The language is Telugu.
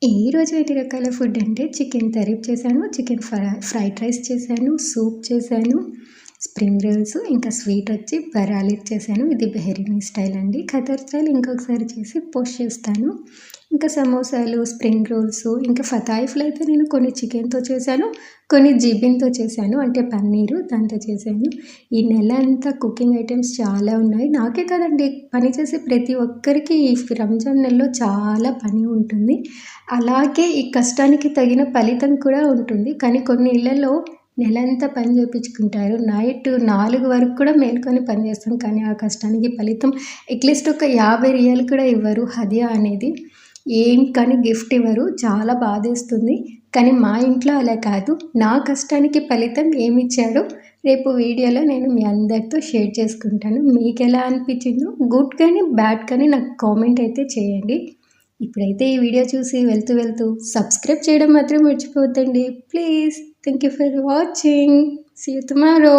ఈరోజు 5 రకాల ఫుడ్ అంటే చికెన్ కరీబ్ చేశాను, చికెన్ ఫ్రైడ్ రైస్ చేశాను, సూప్ చేశాను, స్ప్రింగ్ రోల్స్, ఇంకా స్వీట్ వచ్చి బరాలీత్ చేశాను. ఇది బెహరీనీ స్టైల్ అండి. ఖతర్ స్టైల్ ఇంకొకసారి చేసి పోస్ట్ చేస్తాను. ఇంకా సమోసాలు, స్ప్రింగ్ రోల్స్, ఇంకా ఫతాయిఫ్లు అయితే నేను కొన్ని చికెన్‌తో చేశాను, కొన్ని జిబిన్‌తో చేశాను. అంటే పన్నీరు దాంతో చేశాను. ఈ నెల అంతా కుకింగ్ ఐటెమ్స్ చాలా ఉన్నాయి. నాకే కాదండి, పని చేసే ప్రతి ఒక్కరికి ఈ రంజాన్ నెలలో చాలా పని ఉంటుంది. అలాగే ఈ కష్టానికి తగిన ఫలితం కూడా ఉంటుంది. కానీ కొన్ని ఇళ్లలో నెలంతా పని చేపించుకుంటారు. నైట్ 4 వరకు కూడా మేలుకొని పని చేస్తాం. కానీ ఆ కష్టానికి ఫలితం అట్‌లీస్ట్ ఒక 50 రియాల్ కూడా ఇవ్వరు హదియా అనేది. ఏం కానీ గిఫ్ట్ ఇవ్వరు. చాలా బాధేస్తుంది. కానీ మా ఇంట్లో అలా కాదు. నా కష్టానికి ఫలితం ఏమిచ్చారో రేపు వీడియోలో నేను మీ అందరితో షేర్ చేసుకుంటాను. మీకెలా అనిపించిందో గుడ్ కానీ, బ్యాడ్ కానీ నాకు కామెంట్ అయితే చేయండి. ఇప్పుడైతే ఈ వీడియో చూసి వెళ్తూ సబ్స్క్రైబ్ చేయడం మాత్రం మర్చిపోవద్దండి. Please. Thank you for watching. See you tomorrow.